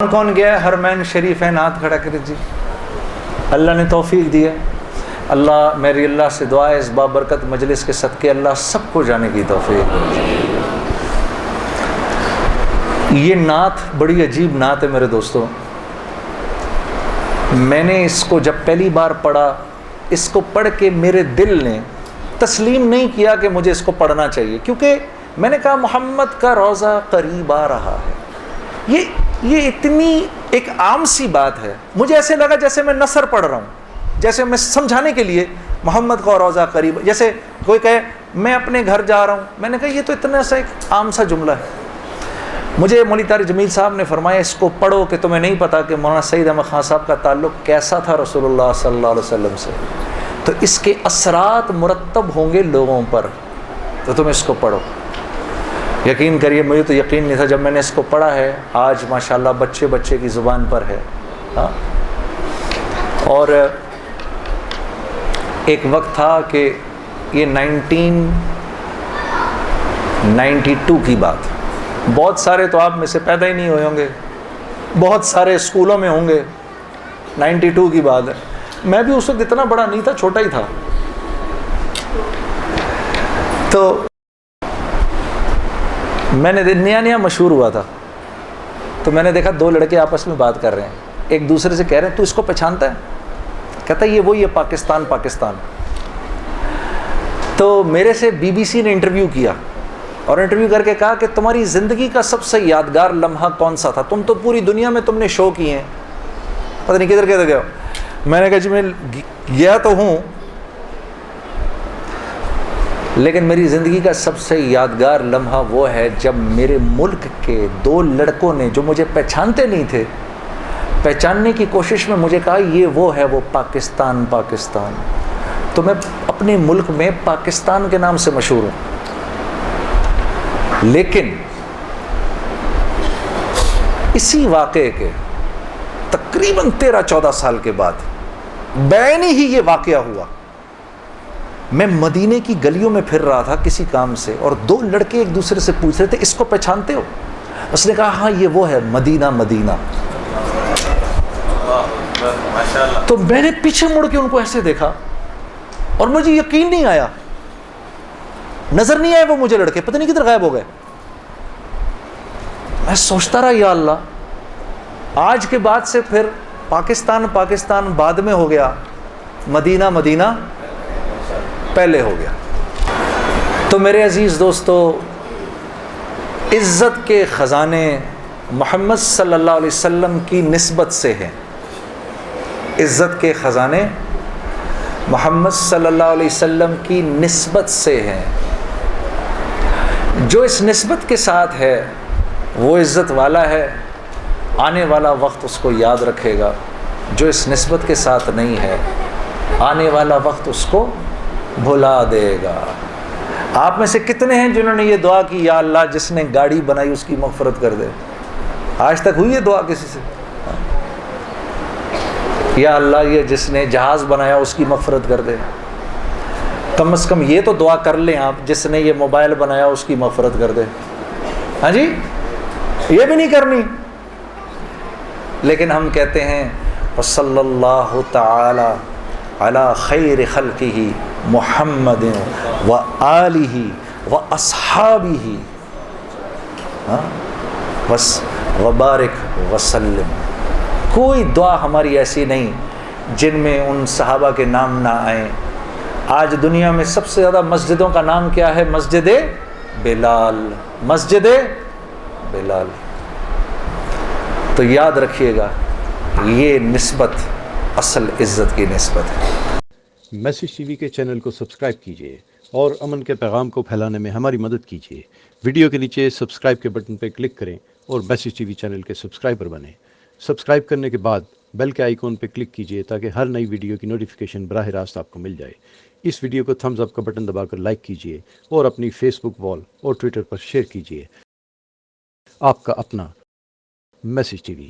کون گیا ہے حرمین شریفین؟ ہاتھ کھڑا کرے جی. اللہ نے توفیق دی ہے. اللہ میری اللہ سے دعا ہے اس بابرکت مجلس کے صدقے اللہ سب کو جانے کی توفیق. یہ نعت بڑی عجیب نعت ہے میرے دوستوں. میں نے اس کو جب پہلی بار پڑھا، اس کو پڑھ کے میرے دل نے تسلیم نہیں کیا کہ مجھے اس کو پڑھنا چاہیے، کیونکہ میں نے کہا محمد کا روضہ قریب آ رہا ہے. یہ اتنی ایک عام سی بات ہے. مجھے ایسے لگا جیسے میں نثر پڑھ رہا ہوں، جیسے میں سمجھانے کے لیے محمد کا روضہ قریب، جیسے کوئی کہے میں اپنے گھر جا رہا ہوں. میں نے کہا یہ تو اتنا سا ایک عام سا جملہ ہے. مجھے مولوی طارق جمیل صاحب نے فرمایا اس کو پڑھو کہ تمہیں نہیں پتا کہ مولانا سعید احمد خان صاحب کا تعلق کیسا تھا رسول اللہ صلی اللہ علیہ وسلم سے، تو اس کے اثرات مرتب ہوں گے لوگوں پر، تو تم اس کو پڑھو. یقین کریے مجھے تو یقین نہیں تھا جب میں نے اس کو پڑھا ہے. آج ماشاءاللہ بچے کی زبان پر ہے. ہاں، اور ایک وقت تھا کہ یہ 1992 کی بات. بہت سارے تو آپ میں سے پیدا ہی نہیں ہوئے ہوں گے، بہت سارے اسکولوں میں ہوں گے. 92 کی بات ہے. میں بھی اس وقت اتنا بڑا نہیں تھا، چھوٹا ہی تھا. تو میں نے نیا مشہور ہوا تھا، تو میں نے دیکھا دو لڑکے آپس میں بات کر رہے ہیں، ایک دوسرے سے کہہ رہے ہیں تو اس کو پہچانتا ہے؟ کہتا ہے یہ وہی ہے پاکستان. تو میرے سے BBC نے انٹرویو کیا، اور انٹرویو کر کے کہا کہ تمہاری زندگی کا سب سے یادگار لمحہ کون سا تھا؟ تم تو پوری دنیا میں تم نے شو کیے ہیں، پتہ نہیں کدھر گئے ہو. میں نے کہا جی میں گیا تو ہوں، لیکن میری زندگی کا سب سے یادگار لمحہ وہ ہے جب میرے ملک کے دو لڑکوں نے جو مجھے پہچانتے نہیں تھے، پہچاننے کی کوشش میں مجھے کہا یہ وہ ہے وہ پاکستان. تو میں اپنے ملک میں پاکستان کے نام سے مشہور ہوں. لیکن اسی واقعے کے تقریباً 13-14 سال کے بعد بعینی ہی یہ واقعہ ہوا. میں مدینے کی گلیوں میں پھر رہا تھا کسی کام سے، اور دو لڑکے ایک دوسرے سے پوچھ رہے تھے اس کو پہچانتے ہو؟ اس نے کہا ہاں یہ وہ ہے مدینہ. تو میں نے پیچھے مڑ کے ان کو ایسے دیکھا اور مجھے یقین نہیں آیا، نظر نہیں آئے وہ مجھے لڑکے، پتہ نہیں کدھر غائب ہو گئے. میں سوچتا رہا یا اللہ، آج کے بعد سے پھر پاکستان بعد میں ہو گیا، مدینہ پہلے ہو گیا. تو میرے عزیز دوستو، عزت کے خزانے محمد صلی اللہ علیہ وسلم کی نسبت سے ہیں. عزت کے خزانے محمد صلی اللہ علیہ وسلم کی نسبت سے ہیں. جو اس نسبت کے ساتھ ہے وہ عزت والا ہے، آنے والا وقت اس کو یاد رکھے گا. جو اس نسبت کے ساتھ نہیں ہے، آنے والا وقت اس کو بھلا دے گا. آپ میں سے کتنے ہیں جنہوں نے یہ دعا کی یا اللہ جس نے گاڑی بنائی اس کی مغفرت کر دے؟ آج تک ہوئی ہے دعا کسی سے؟ یا اللہ یہ جس نے جہاز بنایا اس کی مغفرت کر دے. کم از کم یہ تو دعا کر لیں آپ، جس نے یہ موبائل بنایا اس کی مغفرت کر دے. ہاں جی، یہ بھی نہیں کرنی. لیکن ہم کہتے ہیں وصلی اللہ تعالی علی خیر خلقہ محمد و آلہ و اصحابہ بس وبارک وسلم. کوئی دعا ہماری ایسی نہیں جن میں ان صحابہ کے نام نہ آئیں. آج دنیا میں سب سے زیادہ مسجدوں کا نام کیا ہے؟ مسجد بلال. تو یاد رکھیے گا یہ نسبت اصل عزت کی نسبت ہے. میسیج ٹی وی کے چینل کو سبسکرائب کیجیے اور امن کے پیغام کو پھیلانے میں ہماری مدد کیجیے. ویڈیو کے نیچے سبسکرائب کے بٹن پہ کلک کریں اور میسیج ٹی وی چینل کے سبسکرائبر بنیں. سبسکرائب کرنے کے بعد بیل کے آئیکن پہ کلک کیجیے تاکہ ہر نئی ویڈیو کی نوٹیفیکیشن براہ راست آپ کو مل جائے. اس ویڈیو کو تھمز اپ کا بٹن دبا کر لائک کیجیے اور اپنی فیس بک وال اور ٹویٹر پر شیئر کیجیے. آپ کا اپنا میسیج ٹی وی.